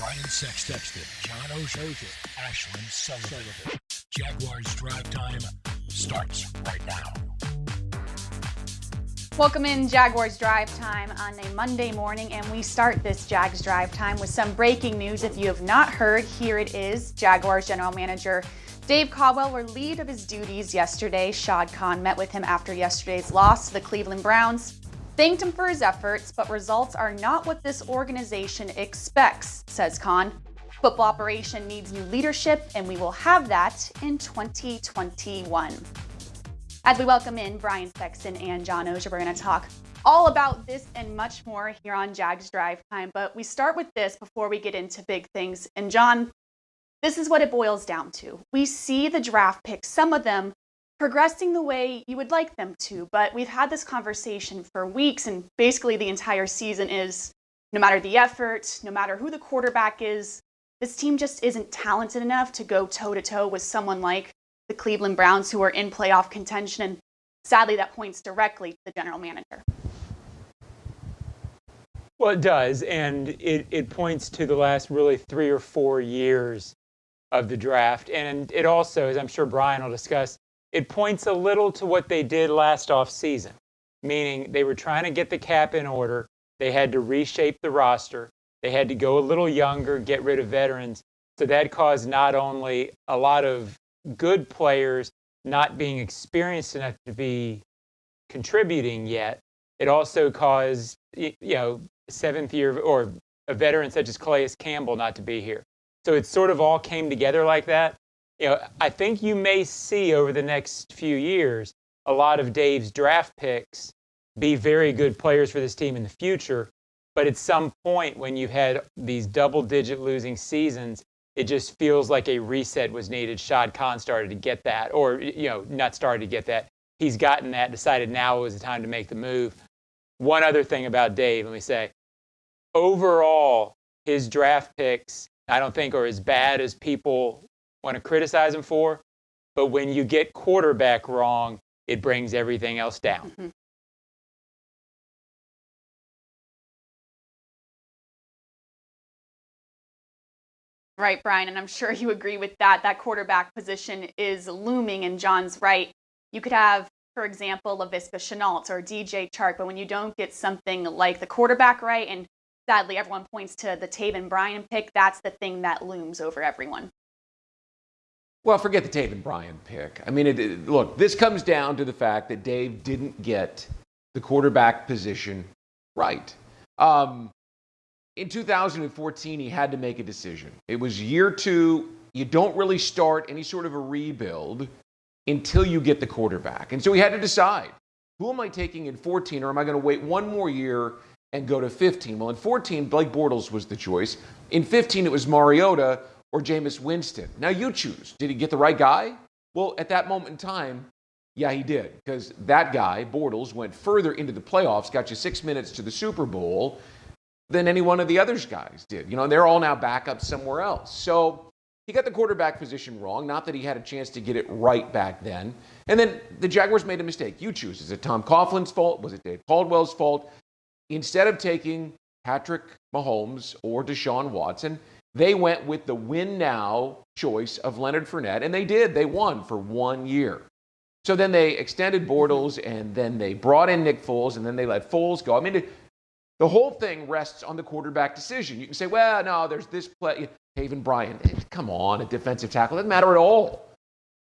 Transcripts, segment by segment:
Brian Sexton, John Oehser, Ashlyn Sullivan. Jaguars Drive Time starts right now. Welcome in Jaguars Drive Time on a Monday morning, and we start this Jags Drive Time with some breaking news. If you have not heard, here it is. Jaguars General Manager Dave Caldwell relieved of his duties yesterday. Shad Khan met with him after yesterday's loss to the Cleveland Browns, thanked him for his efforts, but results are not what this organization expects, says Khan. Football operation needs new leadership, and we will have that in 2021. As we welcome in Brian Sexton and John Oehser, we're going to talk all about this and much more here on Jags Drive Time. But we start with this before we get into big things. And John, this is what it boils down to. We see the draft picks, some of them progressing the way you would like them to. But we've had this conversation for weeks, and basically the entire season is no matter the effort, no matter who the quarterback is, this team just isn't talented enough to go toe-to-toe with someone like the Cleveland Browns, who are in playoff contention, and sadly that points directly to the general manager. Well, it does, and it points to the last really 3 or 4 years of the draft, and it also, as I'm sure Brian will discuss, it points a little to what they did last offseason, meaning they were trying to get the cap in order, they had to reshape the roster, they had to go a little younger, get rid of veterans, so that caused not only a lot of good players not being experienced enough to be contributing yet, it also caused, seventh year or a veteran such as Calais Campbell not to be here. So it sort of all came together like that. I think you may see over the next few years a lot of Dave's draft picks be very good players for this team in the future. But at some point when you've had these double-digit losing seasons, it just feels like a reset was needed. Shad Khan started to get that, or, not started to get that. He's gotten that, decided now was the time to make the move. One other thing about Dave, let me say, overall, his draft picks, I don't think are as bad as people want to criticize him for, but when you get quarterback wrong, it brings everything else down. Mm-hmm. Right, Brian, and I'm sure you agree with that. That quarterback position is looming, and John's right. You could have, for example, LaVisca Chenault or DJ Chark, but when you don't get something like the quarterback right, and sadly everyone points to the Taven Bryan pick, that's the thing that looms over everyone. Well, forget the Taven Bryan pick. I mean, look, this comes down to the fact that Dave didn't get the quarterback position right. In 2014, he had to make a decision. It was year 2. You don't really start any sort of a rebuild until you get the quarterback. And so he had to decide, who am I taking in 14, or am I going to wait one more year and go to 15? Well, in 14, Blake Bortles was the choice. In 15, it was Mariota or Jameis Winston. Now you choose. Did he get the right guy? Well, at that moment in time, yeah, he did. Because that guy, Bortles, went further into the playoffs, got you 6 minutes to the Super Bowl than any one of the other guys did. They're all now back up somewhere else. So he got the quarterback position wrong. Not that he had a chance to get it right back then. And then the Jaguars made a mistake. You choose. Is it Tom Coughlin's fault? Was it Dave Caldwell's fault? Instead of taking Patrick Mahomes or Deshaun Watson, they went with the win now choice of Leonard Fournette, and they did. They won for 1 year. So then they extended Bortles, and then they brought in Nick Foles, and then they let Foles go. I mean, the whole thing rests on the quarterback decision. You can say, well, no, there's this play. Taven Bryan, come on, a defensive tackle. Doesn't matter at all.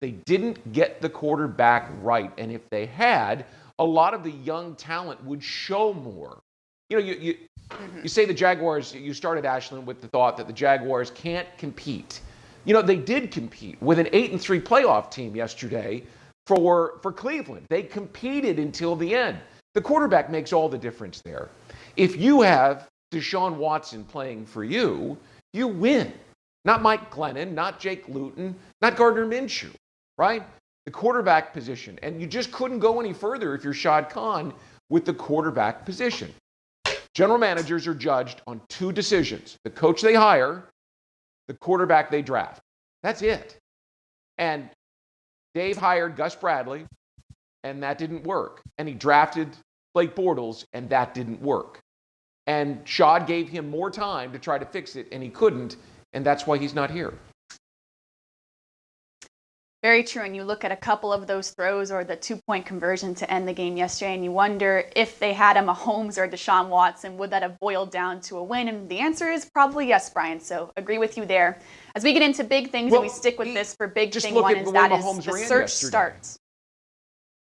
They didn't get the quarterback right. And if they had, a lot of the young talent would show more. You say the Jaguars, you started, Ashlyn, with the thought that the Jaguars can't compete. They did compete with an 8-3 playoff team yesterday for Cleveland. They competed until the end. The quarterback makes all the difference there. If you have Deshaun Watson playing for you, you win. Not Mike Glennon, not Jake Luton, not Gardner Minshew, right? The quarterback position. And you just couldn't go any further if you're Shad Khan with the quarterback position. General managers are judged on 2 decisions: the coach they hire, the quarterback they draft. That's it. And Dave hired Gus Bradley, and that didn't work. And he drafted Blake Bortles, and that didn't work. And Shad gave him more time to try to fix it, and he couldn't, and that's why he's not here. Very true. And you look at a couple of those throws or the 2-point conversion to end the game yesterday, and you wonder if they had a Mahomes or Deshaun Watson, would that have boiled down to a win? And the answer is probably yes, Brian. So agree with you there. As we get into big things, and we stick with this for big thing one, is that is the search starts.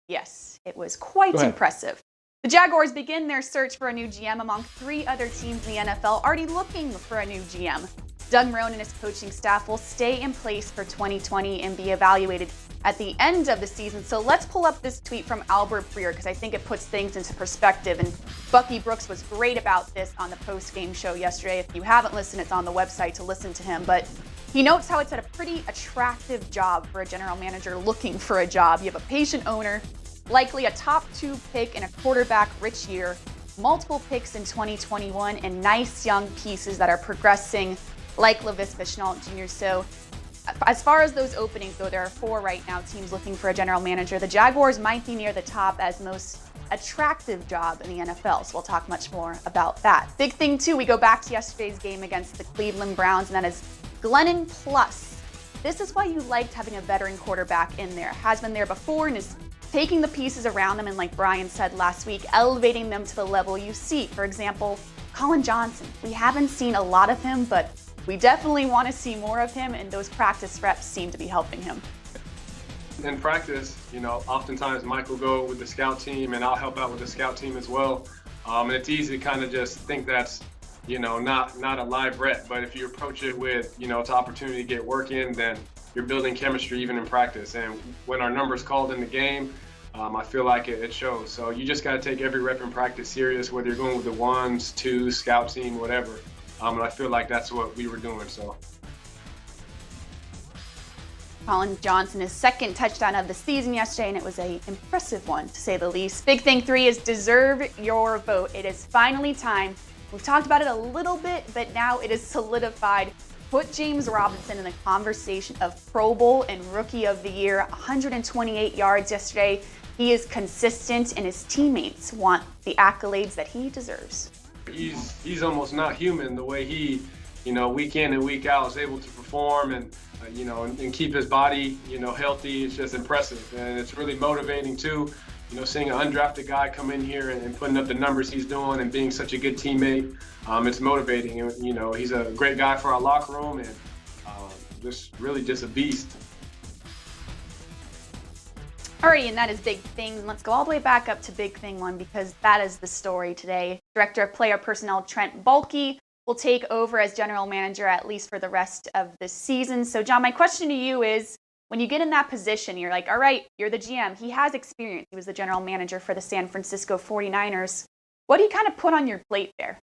Yes, it was quite impressive. The Jaguars begin their search for a new GM among 3 other teams in the NFL already looking for a new GM. Doug Marrone and his coaching staff will stay in place for 2020 and be evaluated at the end of the season. So let's pull up this tweet from Albert Breer because I think it puts things into perspective. And Bucky Brooks was great about this on the post-game show yesterday. If you haven't listened, it's on the website to listen to him. But he notes how it's a pretty attractive job for a general manager looking for a job. You have a patient owner, likely a top 2 pick in a quarterback-rich year, multiple picks in 2021, and nice young pieces that are progressing like Laviska Shenault Jr. So as far as those openings go, there are 4 right now teams looking for a general manager. The Jaguars might be near the top as most attractive job in the NFL, so we'll talk much more about that. Big thing, too, we go back to yesterday's game against the Cleveland Browns, and that is Glennon Plus. This is why you liked having a veteran quarterback in there. Has been there before and is taking the pieces around them and, like Brian said last week, elevating them to the level you see. For example, Colin Johnson. We haven't seen a lot of him, but we definitely want to see more of him, and those practice reps seem to be helping him. In practice, oftentimes Mike will go with the scout team, and I'll help out with the scout team as well. And it's easy to kind of just think that's, not a live rep. But if you approach it with, it's an opportunity to get work in, then you're building chemistry even in practice. And when our numbers called in the game, I feel like it shows. So you just got to take every rep in practice serious, whether you're going with the 1s, 2s, scout team, whatever. And I feel like that's what we were doing. So Colin Johnson, his 2nd touchdown of the season yesterday, and it was an impressive one, to say the least. Big thing 3 is deserve your vote. It is finally time. We've talked about it a little bit, but now it is solidified. Put James Robinson in the conversation of Pro Bowl and Rookie of the Year. 128 yards yesterday. He is consistent, and his teammates want the accolades that he deserves. He's almost not human the way he, week in and week out is able to perform and keep his body, healthy. It's just impressive, and it's really motivating too. Seeing an undrafted guy come in here and putting up the numbers he's doing and being such a good teammate, it's motivating. And, he's a great guy for our locker room and just a beast. Alrighty, and that is Big Thing. Let's go all the way back up to Big Thing 1 because that is the story today. Director of Player Personnel Trent Baalke will take over as general manager at least for the rest of the season. So, John, my question to you is, when you get in that position, you're like, all right, you're the GM. He has experience. He was the general manager for the San Francisco 49ers. What do you kind of put on your plate there?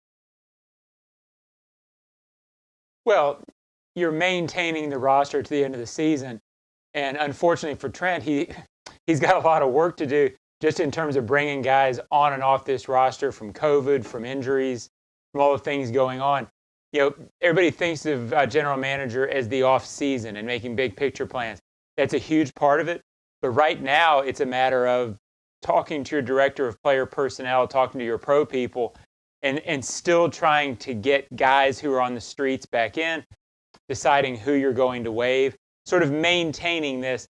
Well, you're maintaining the roster to the end of the season. And unfortunately for Trent, he's got a lot of work to do just in terms of bringing guys on and off this roster from COVID, from injuries, from all the things going on. Everybody thinks of general manager as the off season and making big picture plans. That's a huge part of it. But right now, it's a matter of talking to your director of player personnel, talking to your pro people, and still trying to get guys who are on the streets back in, deciding who you're going to waive, sort of maintaining this.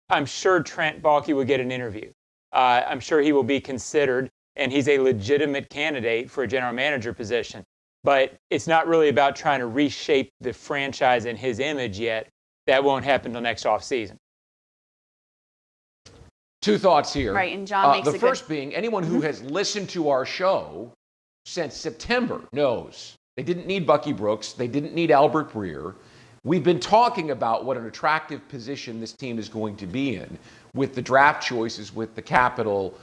I'm sure Trent Baalke will get an interview. I'm sure he will be considered, and he's a legitimate candidate for a general manager position. But it's not really about trying to reshape the franchise and his image yet. That won't happen until next offseason. 2 thoughts here. Right, and John makes the first being, anyone who has listened to our show since September knows they didn't need Bucky Brooks. They didn't need Albert Breer. We've been talking about what an attractive position this team is going to be in with the draft choices, with the capital.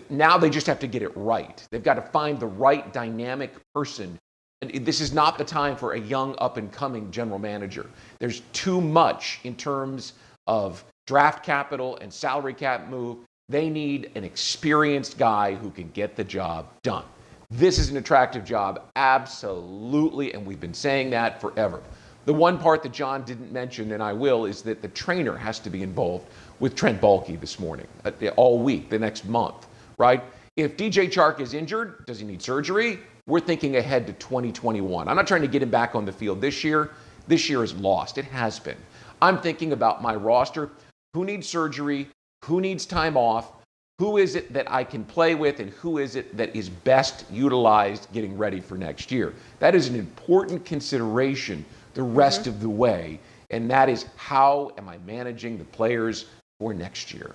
Now they just have to get it right. They've got to find the right dynamic person. And this is not the time for a young up-and-coming general manager. There's too much in terms of draft capital and salary cap move. They need an experienced guy who can get the job done. This is an attractive job, absolutely, and we've been saying that forever. The one part that John didn't mention, and I will, is that the trainer has to be involved with Trent Baalke this morning, all week, the next month, right? If DJ Chark is injured, does he need surgery? We're thinking ahead to 2021. I'm not trying to get him back on the field this year. This year is lost. It has been. I'm thinking about my roster. Who needs surgery? Who needs time off? Who is it that I can play with, and who is it that is best utilized getting ready for next year? That is an important consideration the rest of the way, and that is how am I managing the players for next year?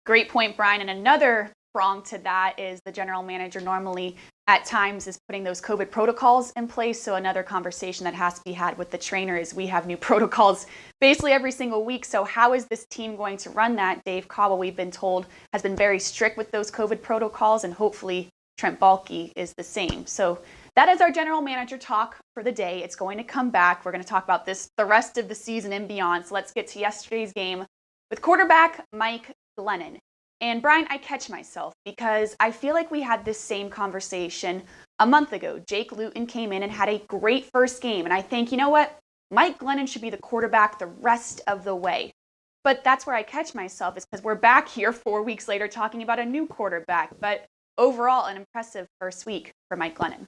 Great point, Brian. And another prong to that is the general manager normally at times is putting those COVID protocols in place. So another conversation that has to be had with the trainer is we have new protocols basically every single week. So how is this team going to run that? Dave Caldwell, we've been told, has been very strict with those COVID protocols, and hopefully Trent Baalke is the same. So that is our general manager talk for the day. It's going to come back. We're going to talk about this the rest of the season and beyond. So let's get to yesterday's game with quarterback Mike Glennon. And Brian, I catch myself because I feel like we had this same conversation a month ago. Jake Luton came in and had a great first game. And I think, you know what? Mike Glennon should be the quarterback the rest of the way. But that's where I catch myself, is because we're back here 4 weeks later talking about a new quarterback. But overall, an impressive first week for Mike Glennon.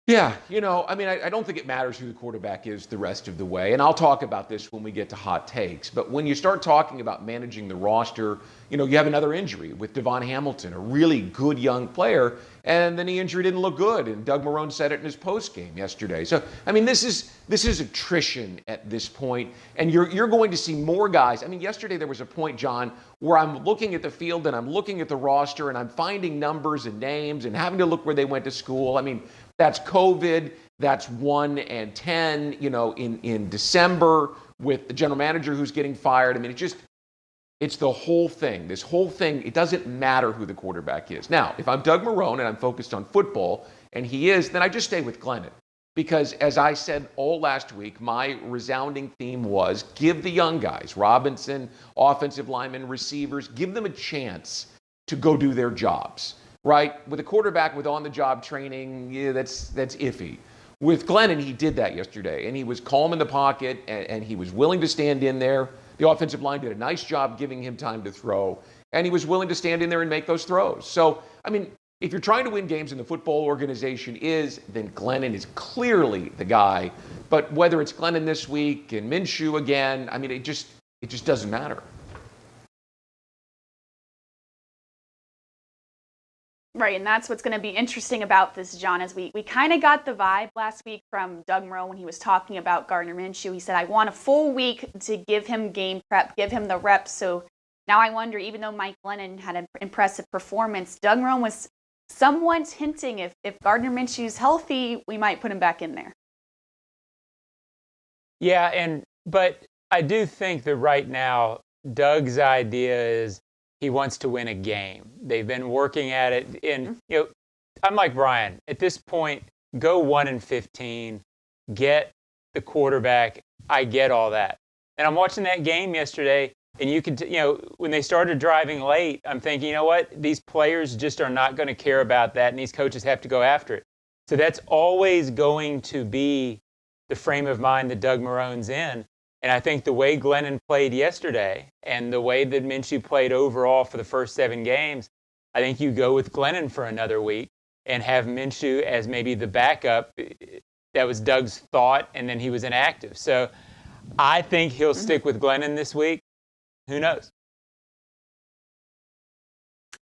Yeah, I don't think it matters who the quarterback is the rest of the way. And I'll talk about this when we get to hot takes. But when you start talking about managing the roster, you have another injury with Devon Hamilton, a really good young player. And then the injury didn't look good. And Doug Marrone said it in his postgame yesterday. So, this is attrition at this point. And you're going to see more guys. Yesterday there was a point, John, where I'm looking at the field and I'm looking at the roster and I'm finding numbers and names and having to look where they went to school. That's COVID. That's 1 and 10, in December with the general manager who's getting fired. It's the whole thing. This whole thing, it doesn't matter who the quarterback is. Now, if I'm Doug Marrone and I'm focused on football, and he is, then I just stay with Glennon. Because as I said all last week, my resounding theme was give the young guys, Robinson, offensive linemen, receivers, give them a chance to go do their jobs. Right? With a quarterback with on-the-job training, that's iffy. With Glennon, he did that yesterday, and he was calm in the pocket, and he was willing to stand in there. The offensive line did a nice job giving him time to throw, and he was willing to stand in there and make those throws. So, if you're trying to win games in the football organization then Glennon is clearly the guy. But whether it's Glennon this week and Minshew again, it just doesn't matter. Right, and that's what's going to be interesting about this, John, is we kind of got the vibe last week from Doug Marrone when he was talking about Gardner Minshew. He said, I want a full week to give him game prep, give him the reps. So now I wonder, even though Mike Glennon had an impressive performance, Doug Marrone was somewhat hinting if Gardner Minshew's healthy, we might put him back in there. Yeah, but I do think that right now, Doug's idea is he wants to win a game. They've been working at it. And, I'm like Brian. At this point, go 1-15, get the quarterback. I get all that. And I'm watching that game yesterday, and you could, when they started driving late, I'm thinking, you know what? These players just are not going to care about that, and these coaches have to go after it. So that's always going to be the frame of mind that Doug Marrone's in. And I think the way Glennon played yesterday and the way that Minshew played overall for the first 7 games, I think you go with Glennon for another week and have Minshew as maybe the backup. That was Doug's thought, and then he was inactive. So I think he'll stick with Glennon this week. Who knows?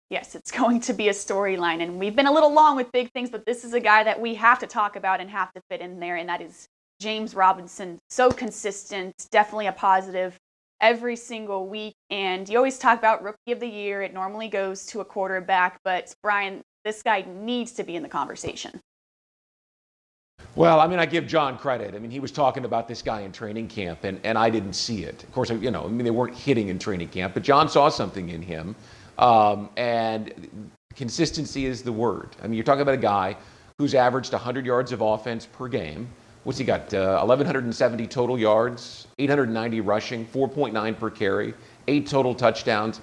Yes, it's going to be a storyline. And we've been a little long with big things, but this is a guy that we have to talk about and have to fit in there, and that is James Robinson. So consistent, definitely a positive every single week. And you always talk about Rookie of the Year. It normally goes to a quarterback. But, Brian, this guy needs to be in the conversation. Well, I give John credit. He was talking about this guy in training camp, and I didn't see it. Of course, they weren't hitting in training camp, but John saw something in him. And consistency is the word. You're talking about a guy who's averaged 100 yards of offense per game. What's he got? 1,170 total yards, 890 rushing, 4.9 per carry, 8 total touchdowns.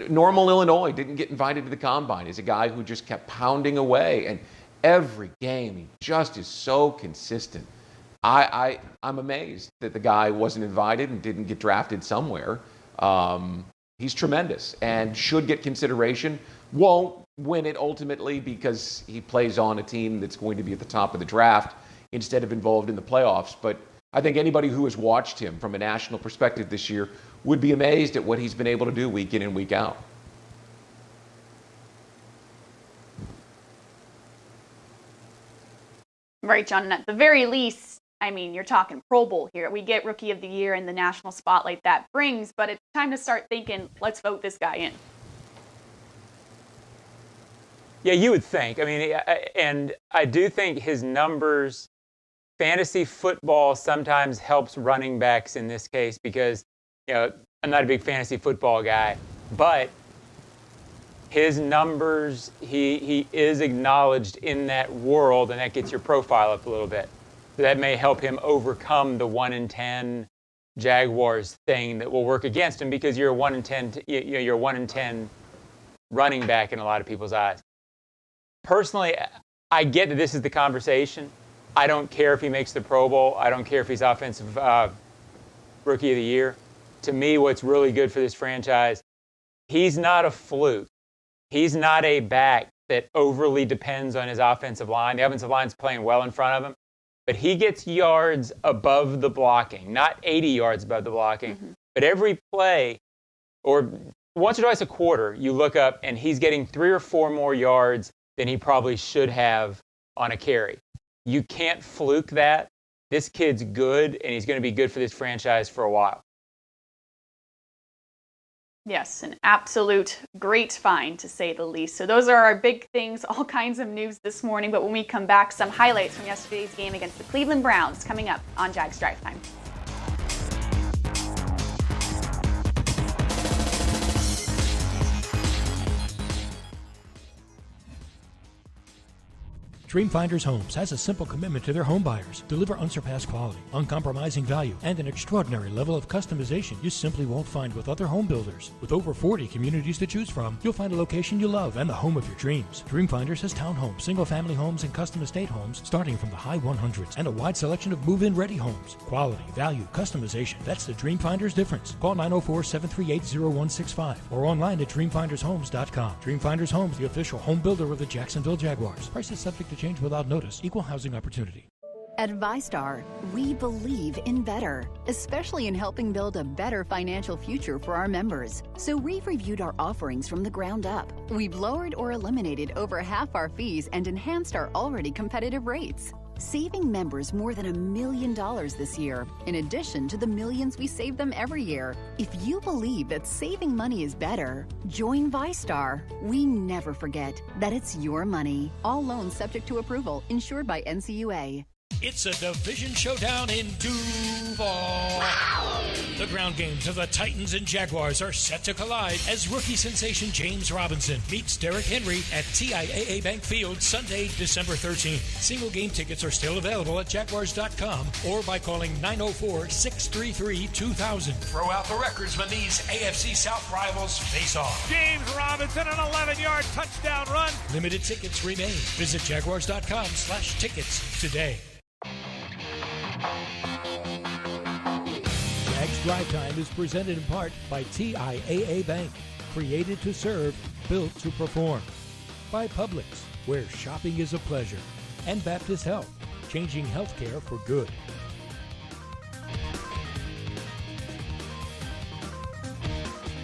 Normal Illinois, didn't get invited to the combine. He's a guy who just kept pounding away. And every game, he just is so consistent. I'm amazed that the guy wasn't invited and didn't get drafted somewhere. he's tremendous and should get consideration. Won't win it ultimately because he plays on a team that's going to be at the top of the draft instead of involved in the playoffs. But I think anybody who has watched him from a national perspective this year would be amazed at what he's been able to do week in and week out. Right, John. And at the very least, I mean, you're talking Pro Bowl here. We get Rookie of the Year and the national spotlight that brings, but it's time to start thinking, let's vote this guy in. Yeah, you would think. I mean, and I do think his numbers, fantasy football sometimes helps running backs in this case because, I'm not a big fantasy football guy, but his numbers, he is acknowledged in that world, and that gets your profile up a little bit. So that may help him overcome the 1-in-10 Jaguars thing that will work against him because you're a 1-in-10, you're a 1-in-10 running back in a lot of people's eyes. Personally, I get that this is the conversation. I don't care if he makes the Pro Bowl. I don't care if he's offensive Rookie of the Year. To me, what's really good for this franchise, he's not a fluke. He's not a back that overly depends on his offensive line. The offensive line's playing well in front of him, but he gets yards above the blocking, not 80 yards above the blocking, but every play, or once or twice a quarter, you look up and he's getting 3 or 4 more yards than he probably should have on a carry. You can't fluke that. This kid's good, and he's going to be good for this franchise for a while. Yes, an absolute great find, to say the least. So those are our big things, all kinds of news this morning. But when we come back, some highlights from yesterday's game against the Cleveland Browns coming up on Jags Drive Time. Dreamfinders Homes has a simple commitment to their home buyers. Deliver unsurpassed quality, uncompromising value, and an extraordinary level of customization you simply won't find with other home builders. With over 40 communities to choose from, you'll find a location you love and the home of your dreams. Dreamfinders has townhomes, single-family homes, and custom estate homes starting from the high 100s and a wide selection of move-in ready homes. Quality, value, customization. That's the Dreamfinders difference. Call 904-738-0165 or online at dreamfindershomes.com. Dreamfinders Homes, the official home builder of the Jacksonville Jaguars. Prices subject to change without notice. Equal housing opportunity. At ViStar, we believe in better, especially in helping build a better financial future for our members. So we've reviewed our offerings from the ground up. We've lowered or eliminated over half our fees and enhanced our already competitive rates, saving members more than $1 million this year, in addition to the millions we save them every year. If you believe that saving money is better, join ViStar. We never forget that it's your money. All loans subject to approval, insured by NCUA. It's a division showdown in Duval. The ground games of the Titans and Jaguars are set to collide as rookie sensation James Robinson meets Derrick Henry at TIAA Bank Field Sunday, December 13th. Single game tickets are still available at Jaguars.com or by calling 904-633-2000. Throw out the records when these AFC South rivals face off. James Robinson, an 11-yard touchdown run. Limited tickets remain. Visit Jaguars.com/tickets today. Jags Drive Time is presented in part by TIAA Bank, created to serve, built to perform. By Publix, where shopping is a pleasure. And Baptist Health, changing healthcare for good.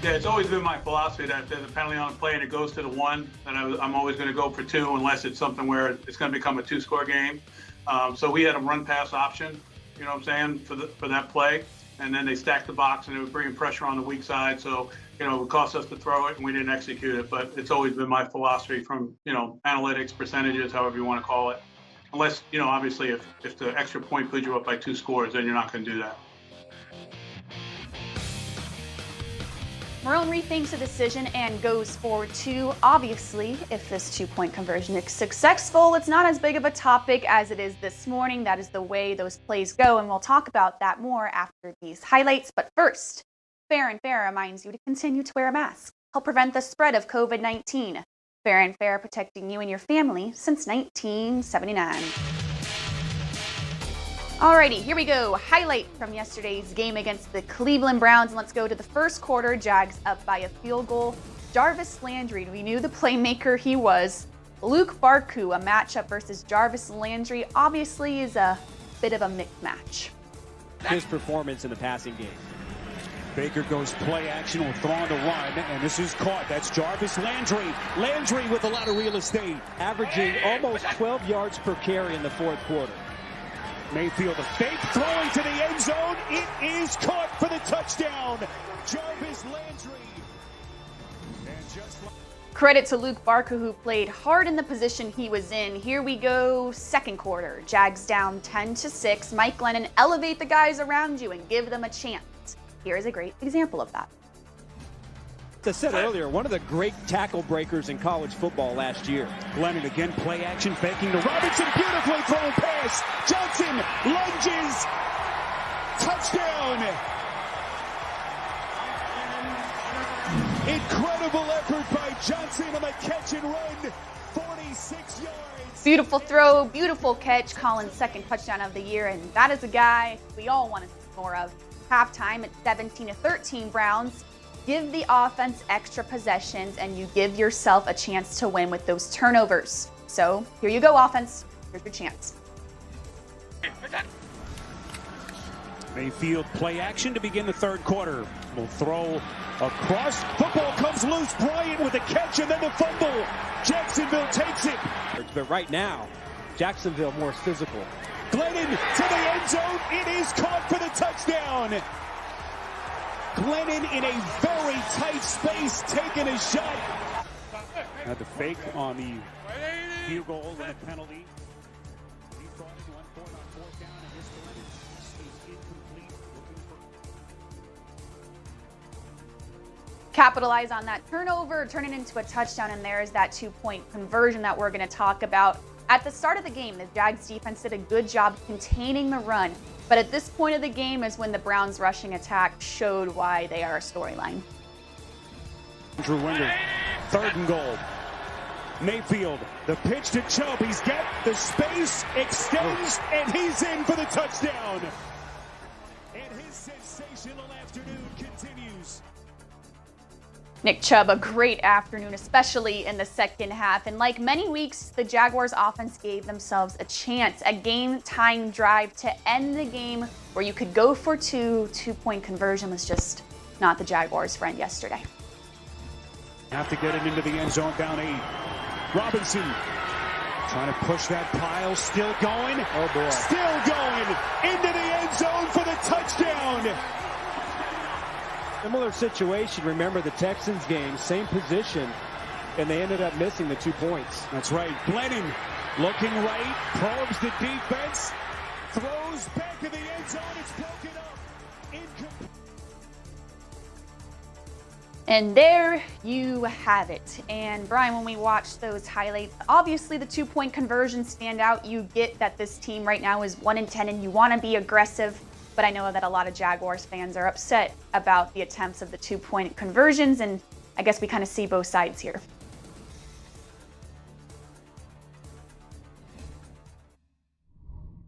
Yeah, it's always been my philosophy that if there's a penalty on a play and it goes to the 1, then I'm always going to go for 2 unless it's something where it's going to become a 2-score game. So we had a run-pass option, you know what I'm saying, for that play. And then they stacked the box and it was bringing pressure on the weak side. So, it would cost us to throw it and we didn't execute it. But it's always been my philosophy from, analytics, percentages, however you want to call it. Unless, obviously if the extra point puts you up by 2 scores, then you're not going to do that. Marone rethinks the decision and goes for 2. Obviously, if this 2-point conversion is successful, it's not as big of a topic as it is this morning. That is the way those plays go, and we'll talk about that more after these highlights. But first, Fair and Fair reminds you to continue to wear a mask. Help prevent the spread of COVID-19. Fair and Fair, protecting you and your family since 1979. Alrighty, here we go. Highlight from yesterday's game against the Cleveland Browns. And let's go to the first quarter. Jags up by a field goal. Jarvis Landry, we knew the playmaker he was. Luke Barku, a matchup versus Jarvis Landry, obviously is a bit of a mixed match. His performance in the passing game. Baker goes play action or throwing to run, and this is caught. That's Jarvis Landry. Landry with a lot of real estate. Averaging almost 12 yards per carry in the fourth quarter. Mayfield a fake, throwing to the end zone. It is caught for the touchdown. Jarvis Landry. Credit to Luke Barku, who played hard in the position he was in. Here we go, second quarter. Jags down 10-6. Mike Glennon, elevate the guys around you and give them a chance. Here is a great example of that. As I said earlier, one of the great tackle breakers in college football last year. Glennon again, play action, faking to Robinson, beautifully thrown pass. Johnson lunges, touchdown. Incredible effort by Johnson on the catch and run, 46 yards. Beautiful throw, beautiful catch, Colin's second touchdown of the year, and that is a guy we all want to see more of. Halftime at 17-13 Browns. Give the offense extra possessions and you give yourself a chance to win with those turnovers. So here you go, offense. Here's your chance. Mayfield play action to begin the third quarter. Will throw across. Football comes loose. Bryant with the catch and then the fumble. Jacksonville takes it. But right now, Jacksonville more physical. Glennon to the end zone. It is caught for the touchdown. Glennon in a very tight space, taking a shot. Had the fake on the field goal and a penalty. He thought he went for it on fourth down, and this Glennon is incomplete. Capitalize on that turnover, turn it into a touchdown, and there's that 2-point conversion that we're going to talk about. At the start of the game, the Jags defense did a good job containing the run, but at this point of the game is when the Browns' rushing attack showed why they are a storyline. Drew Winger, third and goal. Mayfield, the pitch to Chubb. He's got the space, extends, and he's in for the touchdown. And his sensational afternoon continues. Nick Chubb, a great afternoon, especially in the second half. And like many weeks, the Jaguars offense gave themselves a chance, a game-tying drive to end the game where you could go for two-point conversion was just not the Jaguars' friend yesterday. Have to get it into the end zone, down 8. Robinson trying to push that pile, still going. Oh boy. Still going into the end zone for the touchdown. Similar situation, remember the Texans game, same position, and they ended up missing the 2 points. That's right. Glennon looking right, probes the defense, throws back to the end zone, it's broken up. Incomplete. And there you have it. And Brian, when we watch those highlights, obviously the 2-point conversions stand out. You get that this team right now is 1-10 and you want to be aggressive. But I know that a lot of Jaguars fans are upset about the attempts of the 2-point conversions, and I guess we kind of see both sides here.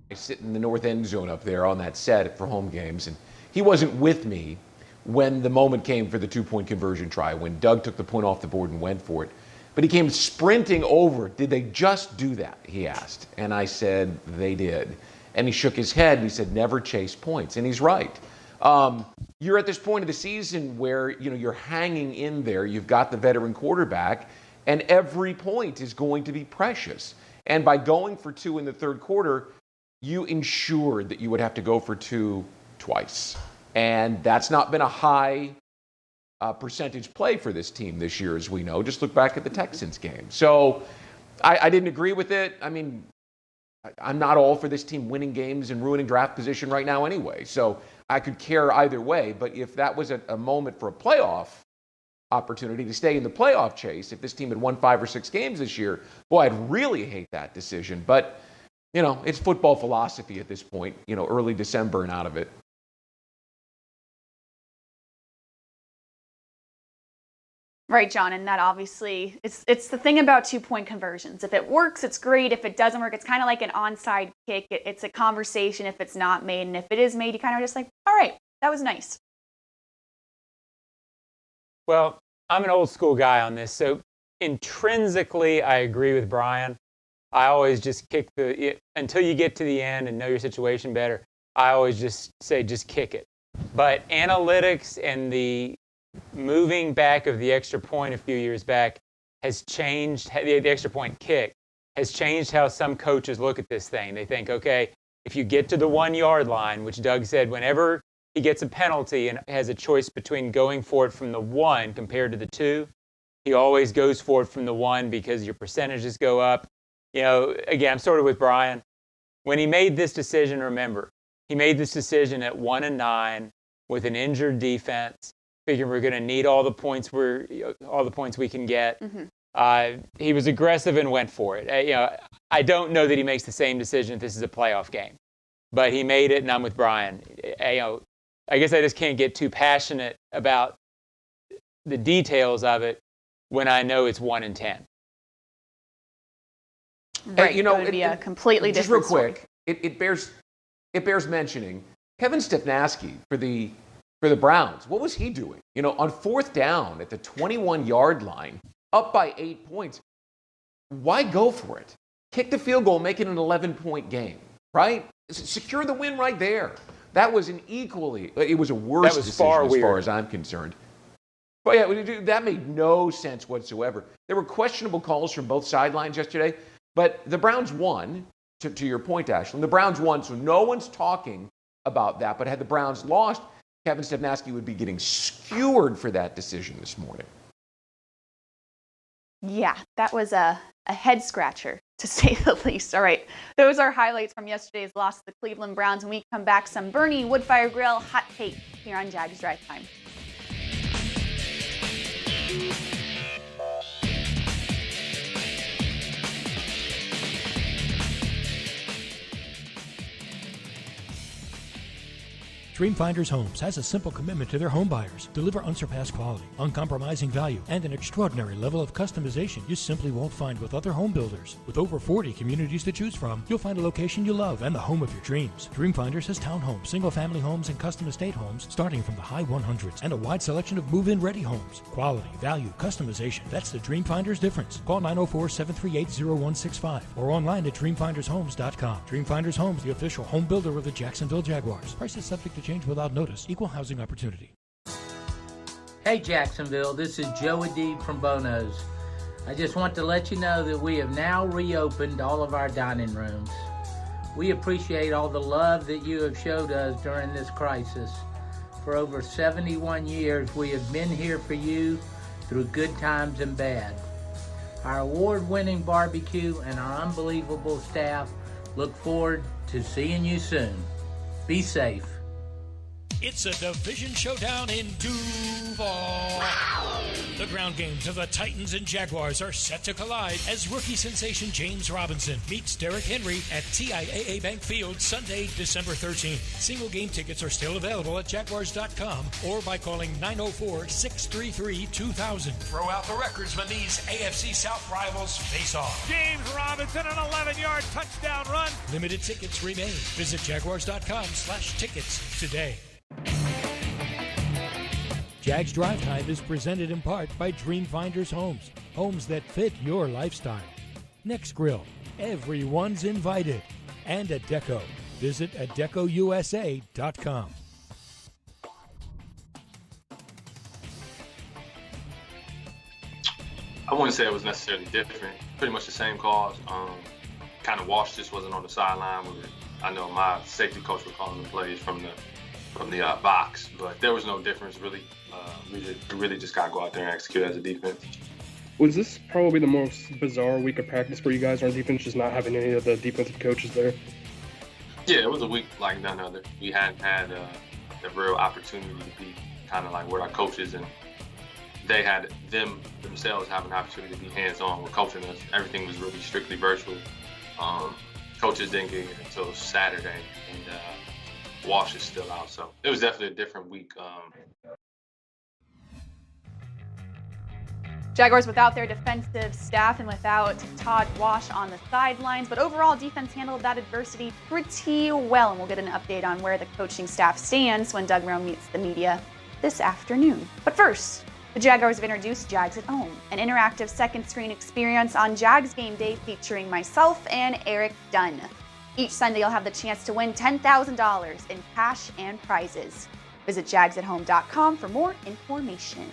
I sit in the north end zone up there on that set for home games, and he wasn't with me when the moment came for the 2-point conversion try, when Doug took the point off the board and went for it. But he came sprinting over. Did they just do that? He asked. And I said, they did. And he shook his head and he said, never chase points. And he's right. You're at this point of the season where you're hanging in there. You've got the veteran quarterback, and every point is going to be precious. And by going for 2 in the third quarter, you ensured that you would have to go for 2 twice. And that's not been a high percentage play for this team this year, as we know. Just look back at the Texans game. So I didn't agree with it. I mean, I'm not all for this team winning games and ruining draft position right now anyway. So I could care either way. But if that was a moment for a playoff opportunity to stay in the playoff chase, if this team had won 5 or 6 games this year, boy, I'd really hate that decision. But, it's football philosophy at this point, early December and out of it. Right, John, and that obviously, it's the thing about 2-point conversions. If it works, it's great. If it doesn't work, it's kind of like an onside kick. It's a conversation if it's not made, and if it is made, you kind of just like, all right, that was nice. Well, I'm an old school guy on this, so intrinsically, I agree with Brian. I always just kick until you get to the end and know your situation better, I always just say, just kick it. But analytics and the moving back of the extra point a few years back has changed, the extra point kick has changed how some coaches look at this thing. They think, okay, if you get to the 1 yard line, which Doug said, whenever he gets a penalty and has a choice between going for it from the 1 compared to the 2, he always goes for it from the 1 because your percentages go up. You know, again, I'm sort of with Brian. When he made this decision, remember, he made this decision at 1-9 with an injured defense, figuring we're going to need all the points we can get. Mm-hmm. He was aggressive and went for it. I don't know that he makes the same decision if this is a playoff game, but he made it, and I'm with Brian. I guess I just can't get too passionate about the details of it when I know it's 1-10. Right, it would be a completely different story. Just real quick, it bears mentioning Kevin Stefanski for the Browns. What was he doing? On 4th down at the 21-yard line, up by 8 points. Why go for it? Kick the field goal, make it an 11-point game, right? Secure the win right there. That was it was a worse decision as far as I'm concerned. But yeah, that made no sense whatsoever. There were questionable calls from both sidelines yesterday, but the Browns won, to your point, Ashlyn. The Browns won, so no one's talking about that. But had the Browns lost, Kevin Stefanski would be getting skewered for that decision this morning. Yeah, that was a head scratcher, to say the least. All right, those are highlights from yesterday's loss to the Cleveland Browns. When we come back, some Bernie Woodfire Grill hot take here on Jags Drive Time. Dreamfinders Homes has a simple commitment to their home buyers. Deliver unsurpassed quality, uncompromising value, and an extraordinary level of customization you simply won't find with other home builders. With over 40 communities to choose from, you'll find a location you love and the home of your dreams. Dreamfinders has townhomes, single-family homes, and custom estate homes starting from the high 100s and a wide selection of move-in ready homes. Quality, value, customization. That's the Dreamfinders difference. Call 904-738-0165 or online at dreamfindershomes.com. Dreamfinders Homes, the official home builder of the Jacksonville Jaguars. Prices subject to change without notice. Equal housing opportunity. Hey Jacksonville, this is Joe Adib from Bono's. I just want to let you know that we have now reopened all of our dining rooms. We appreciate all the love that you have showed us during this crisis. For over 71 years, we have been here for you through good times and bad. Our award-winning barbecue and our unbelievable staff look forward to seeing you soon. Be safe. It's a division showdown in Duval. The ground games of the Titans and Jaguars are set to collide as rookie sensation James Robinson meets Derrick Henry at TIAA Bank Field Sunday, December 13th. Single game tickets are still available at Jaguars.com or by calling 904-633-2000. Throw out the records when these AFC South rivals face off. James Robinson, an 11-yard touchdown run. Limited tickets remain. Visit Jaguars.com/tickets today. Jags Drive Time is presented in part by Dreamfinders Homes, homes that fit your lifestyle. Next Grill, everyone's invited. And Adecco. Visit ADECOUSA.com. I wouldn't say it was necessarily different. Pretty much the same calls. Kind of Walsh just wasn't on the sideline with it. I know my safety coach was calling the plays from the box, but there was no difference really. We really just got to go out there and execute as a defense. Was this probably the most bizarre week of practice for you guys on defense, just not having any of the defensive coaches there? Yeah, it was a week like none other. We hadn't had a real opportunity to be kind of like with our coaches, and they had themselves have an opportunity to be hands-on with coaching us. Everything was really strictly virtual. Coaches didn't get it until Saturday, and Walsh is still out, so it was definitely a different week. Jaguars without their defensive staff and without Todd Wash on the sidelines, but overall defense handled that adversity pretty well, and we'll get an update on where the coaching staff stands when Doug Marrone meets the media this afternoon. But first, the Jaguars have introduced Jags at Home, an interactive second screen experience on Jags Game Day featuring myself and Eric Dunn. Each Sunday you'll have the chance to win $10,000 in cash and prizes. Visit jagsathome.com for more information.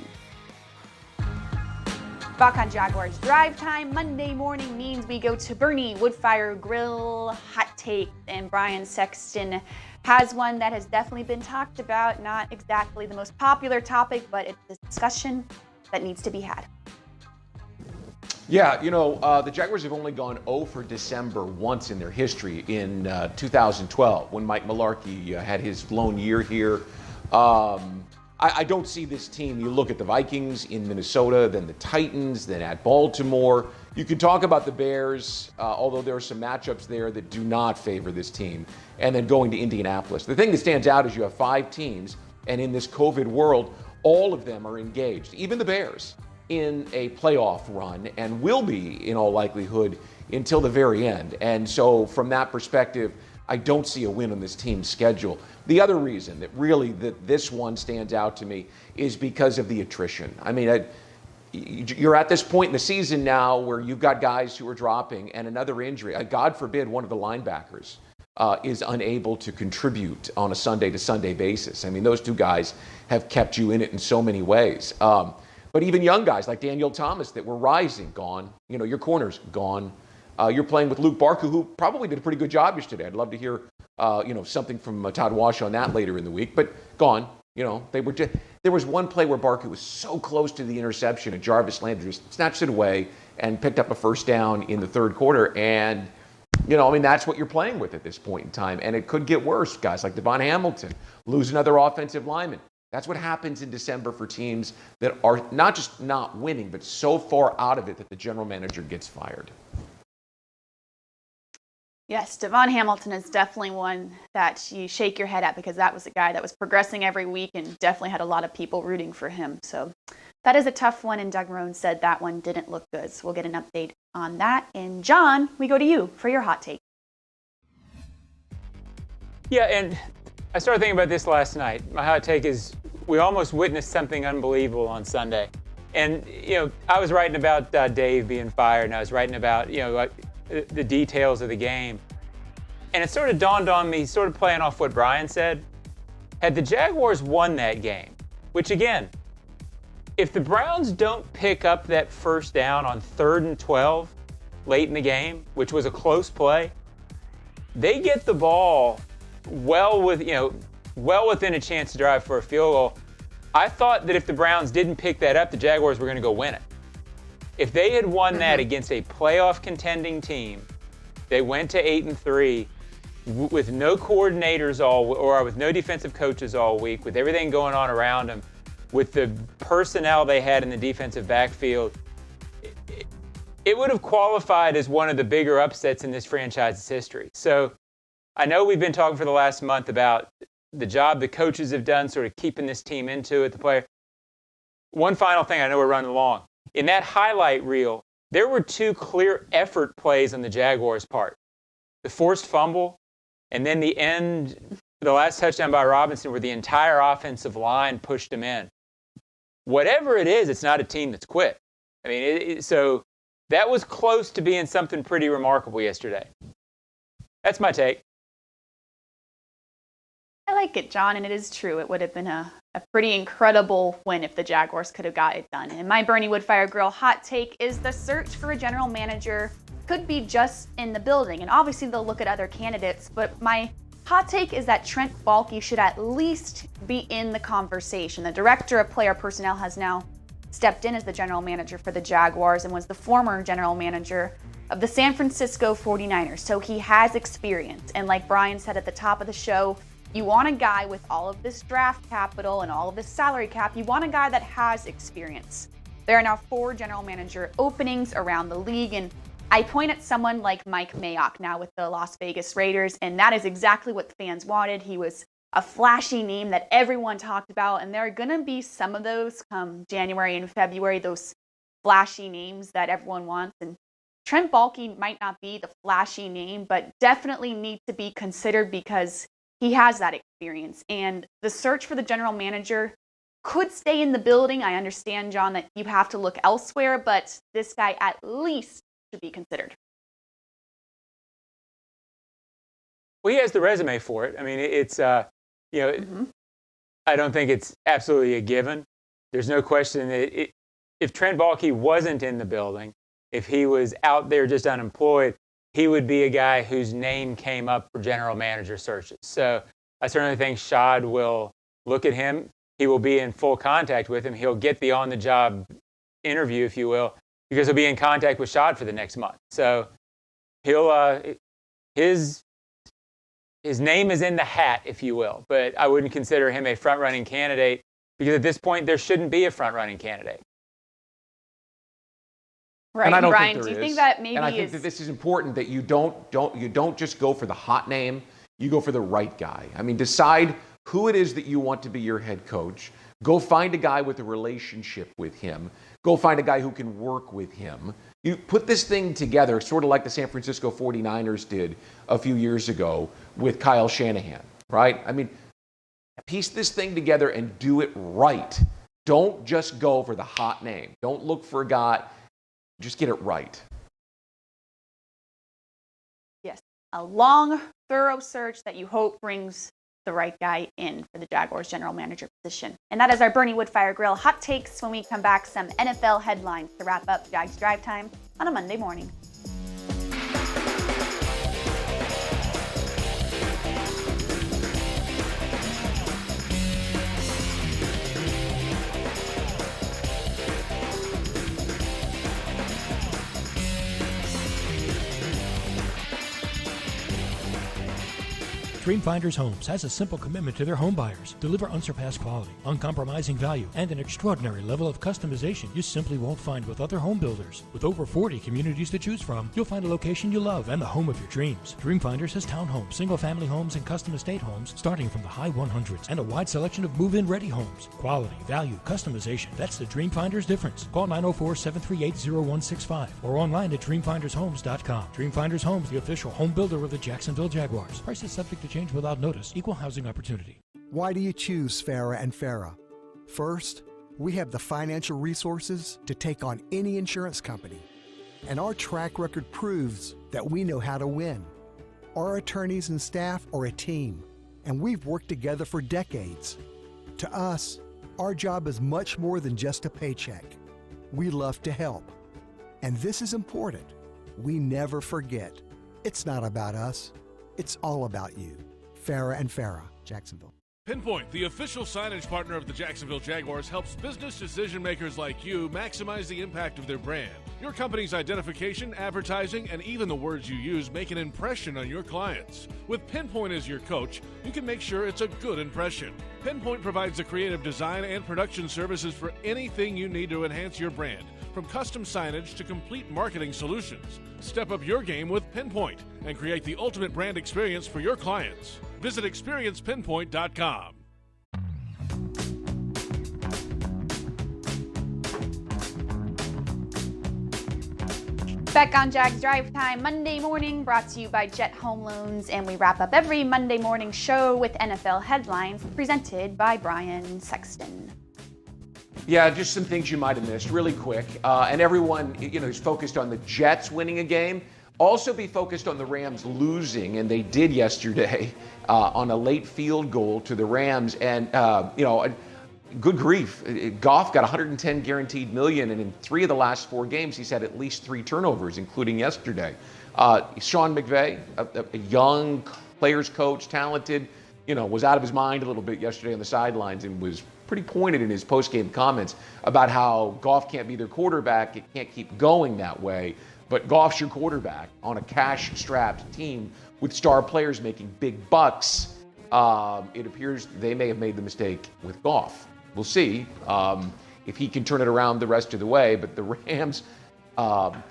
Back on Jaguars Drive Time, Monday morning means we go to Bernie Woodfire Grill Hot Take, and Brian Sexton has one that has definitely been talked about. Not exactly the most popular topic, but it's a discussion that needs to be had. Yeah, the Jaguars have only gone 0 for December once in their history in 2012 when Mike Mularkey had his lone year here. I don't see this team. You look at the Vikings in Minnesota, then the Titans, then at Baltimore. You could talk about the Bears, although there are some matchups there that do not favor this team. And then going to Indianapolis. The thing that stands out is you have 5 teams, and in this COVID world, all of them are engaged, even the Bears, in a playoff run and will be, in all likelihood, until the very end. And so from that perspective, I don't see a win on this team's schedule. The other reason that this one stands out to me is because of the attrition. I mean, you're at this point in the season now where you've got guys who are dropping and another injury. God forbid one of the linebackers is unable to contribute on a Sunday-to-Sunday basis. I mean, those two guys have kept you in it in so many ways. But even young guys like Daniel Thomas that were rising, gone. Your corner's gone. You're playing with Luke Barku, who probably did a pretty good job yesterday. I'd love to hear, something from Todd Wash on that later in the week. But gone. There was one play where Barku was so close to the interception, and Jarvis Landry just snatched it away and picked up a first down in the third quarter. And that's what you're playing with at this point in time. And it could get worse. Guys like Devon Hamilton lose another offensive lineman. That's what happens in December for teams that are not just not winning, but so far out of it that the general manager gets fired. Yes, Devon Hamilton is definitely one that you shake your head at, because that was a guy that was progressing every week and definitely had a lot of people rooting for him. So that is a tough one, and Doug Marrone said that one didn't look good. So we'll get an update on that. And John, we go to you for your hot take. Yeah, and I started thinking about this last night. My hot take is we almost witnessed something unbelievable on Sunday. And, I was writing about Dave being fired, and I was writing about, the details of the game. And it sort of dawned on me, sort of playing off what Brian said, had the Jaguars won that game, which again, if the Browns don't pick up that first down on 3rd and 12 late in the game, which was a close play, they get the ball well within a chance to drive for a field goal. I thought that if the Browns didn't pick that up, the Jaguars were going to go win it. If they had won that against a playoff contending team, they went to 8-3 with no coordinators or with no defensive coaches all week, with everything going on around them, with the personnel they had in the defensive backfield, it would have qualified as one of the bigger upsets in this franchise's history. So I know we've been talking for the last month about the job the coaches have done sort of keeping this team into it, the player. One final thing, I know we're running along. In that highlight reel, there were 2 clear effort plays on the Jaguars' part. The forced fumble, and then the last touchdown by Robinson, where the entire offensive line pushed him in. Whatever it is, it's not a team that's quit. I mean, so that was close to being something pretty remarkable yesterday. That's my take. I like it, John, and it is true. It would have been a pretty incredible win if the Jaguars could have got it done. And my Bernie Woodfire Grill hot take is the search for a general manager could be just in the building. And obviously they'll look at other candidates, but my hot take is that Trent Baalke should at least be in the conversation. The director of player personnel has now stepped in as the general manager for the Jaguars and was the former general manager of the San Francisco 49ers. So he has experience. And like Brian said at the top of the show, you want a guy with all of this draft capital and all of this salary cap. You want a guy that has experience. There are now 4 general manager openings around the league, and I point at someone like Mike Mayock now with the Las Vegas Raiders, and that is exactly what the fans wanted. He was a flashy name that everyone talked about, and there are going to be some of those come January and February, those flashy names that everyone wants. And Trent Baalke might not be the flashy name, but definitely needs to be considered because he has that experience. And the search for the general manager could stay in the building. I understand, John, that you have to look elsewhere, but this guy at least should be considered. Well, he has the resume for it. I mean, it's, I don't think it's absolutely a given. There's no question that if Trent Baalke wasn't in the building, if he was out there just unemployed, he would be a guy whose name came up for general manager searches. So I certainly think Shad will look at him. He will be in full contact with him. He'll get the on-the-job interview, if you will, because he'll be in contact with Shad for the next month. So he'll his name is in the hat, if you will, but I wouldn't consider him a front-running candidate because at this point there shouldn't be a front-running candidate. Right, and I don't Brian, think there do you is. think that maybe and I think that this is important that you don't just go for the hot name, you go for the right guy. I mean, decide who it is that you want to be your head coach. Go find a guy with a relationship with him. Go find a guy who can work with him. You put this thing together, sort of like the San Francisco 49ers did a few years ago with Kyle Shanahan, right? I mean, piece this thing together and do it right. Don't just go for the hot name. Don't look for a guy. Just get it right. Yes, a long, thorough search that you hope brings the right guy in for the Jaguars general manager position. And that is our Bernie Woodfire Grill hot takes. When we come back, some NFL headlines to wrap up Jags Drive Time on a Monday morning. Dreamfinders Homes has a simple commitment to their home buyers. Deliver unsurpassed quality, uncompromising value, and an extraordinary level of customization you simply won't find with other home builders. With over 40 communities to choose from, you'll find a location you love and the home of your dreams. Dreamfinders has townhomes, single-family homes, and custom estate homes starting from the high 100s and a wide selection of move-in ready homes. Quality, value, customization. That's the Dreamfinders difference. Call 904-738-0165 or online at dreamfindershomes.com. Dreamfinders Homes, the official home builder of the Jacksonville Jaguars. Prices subject to change without notice. Equal housing opportunity. Why do you choose Farah and Farah? First, we have the financial resources to take on any insurance company. And our track record proves that we know how to win. Our attorneys and staff are a team, and we've worked together for decades. To us, our job is much more than just a paycheck. We love to help. And this is important. We never forget. It's not about us. It's all about you. Farah and Farah, Jacksonville. Pinpoint, the official signage partner of the Jacksonville Jaguars, helps business decision makers like you maximize the impact of their brand. Your company's identification, advertising, and even the words you use make an impression on your clients. With Pinpoint as your coach, you can make sure it's a good impression. Pinpoint provides the creative design and production services for anything you need to enhance your brand, from custom signage to complete marketing solutions. Step up your game with Pinpoint and create the ultimate brand experience for your clients. Visit experiencepinpoint.com. Back on Jags Drive Time Monday morning, brought to you by Jet Home Loans, and we wrap up every Monday morning show with NFL headlines presented by Brian Sexton. Yeah, just some things you might have missed really quick. And everyone, is focused on the Jets winning a game. Also be focused on the Rams losing, and they did yesterday on a late field goal to the Rams. And, good grief. Goff got $110 guaranteed million, and in 3 of the last 4 games, he's had at least 3 turnovers, including yesterday. Sean McVay, a young players coach, talented, was out of his mind a little bit yesterday on the sidelines and was pretty pointed in his post-game comments about how Goff can't be their quarterback. It can't keep going that way. But Goff's your quarterback on a cash-strapped team with star players making big bucks. It appears they may have made the mistake with Goff. We'll see if he can turn it around the rest of the way. But the Rams'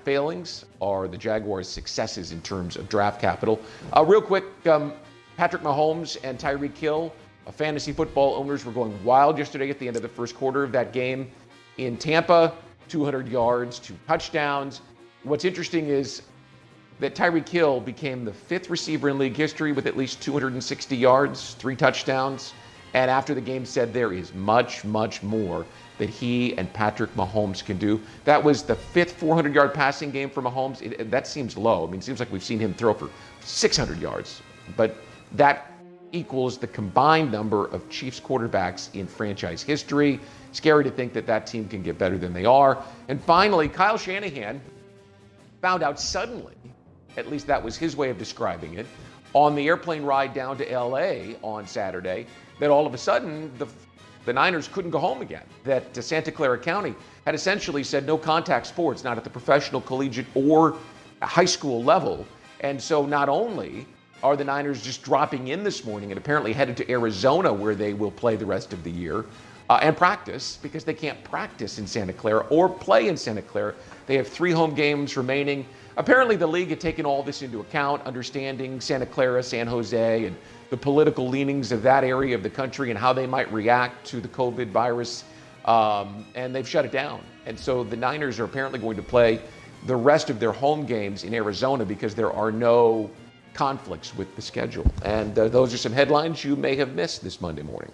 failings are the Jaguars' successes in terms of draft capital. Real quick, Patrick Mahomes and Tyreek Hill, fantasy football owners, were going wild yesterday at the end of the first quarter of that game in Tampa. 200 yards, 2 touchdowns. What's interesting is that Tyreek Hill became the 5th receiver in league history with at least 260 yards, 3 touchdowns. And after the game said there is much, much more that he and Patrick Mahomes can do. That was the 5th 400-yard passing game for Mahomes. That seems low. I mean, it seems like we've seen him throw for 600 yards. But that equals the combined number of Chiefs quarterbacks in franchise history. Scary to think that that team can get better than they are. And finally, Kyle Shanahan found out suddenly, at least that was his way of describing it, on the airplane ride down to LA on Saturday, that all of a sudden the Niners couldn't go home again. That Santa Clara County had essentially said no contact sports, not at the professional, collegiate, or high school level. And so not only are the Niners just dropping in this morning and apparently headed to Arizona where they will play the rest of the year and practice, because they can't practice in Santa Clara or play in Santa Clara. They have 3 home games remaining. Apparently the league had taken all this into account, understanding Santa Clara, San Jose, and the political leanings of that area of the country and how they might react to the COVID virus, and they've shut it down. And so the Niners are apparently going to play the rest of their home games in Arizona because there are no conflicts with the schedule. And those are some headlines you may have missed this Monday morning.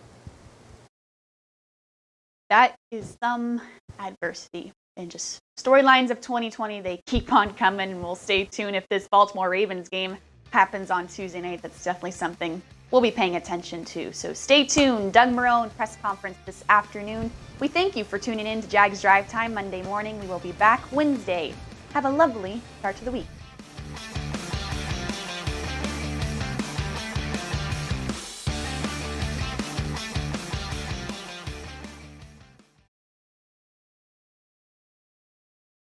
That is some adversity. And just storylines of 2020, they keep on coming, and we'll stay tuned if this Baltimore Ravens game happens on Tuesday night. That's definitely something we'll be paying attention to. So stay tuned. Doug Marrone press conference this afternoon. We thank you for tuning in to Jags Drive Time Monday morning. We will be back Wednesday. Have a lovely start to the week.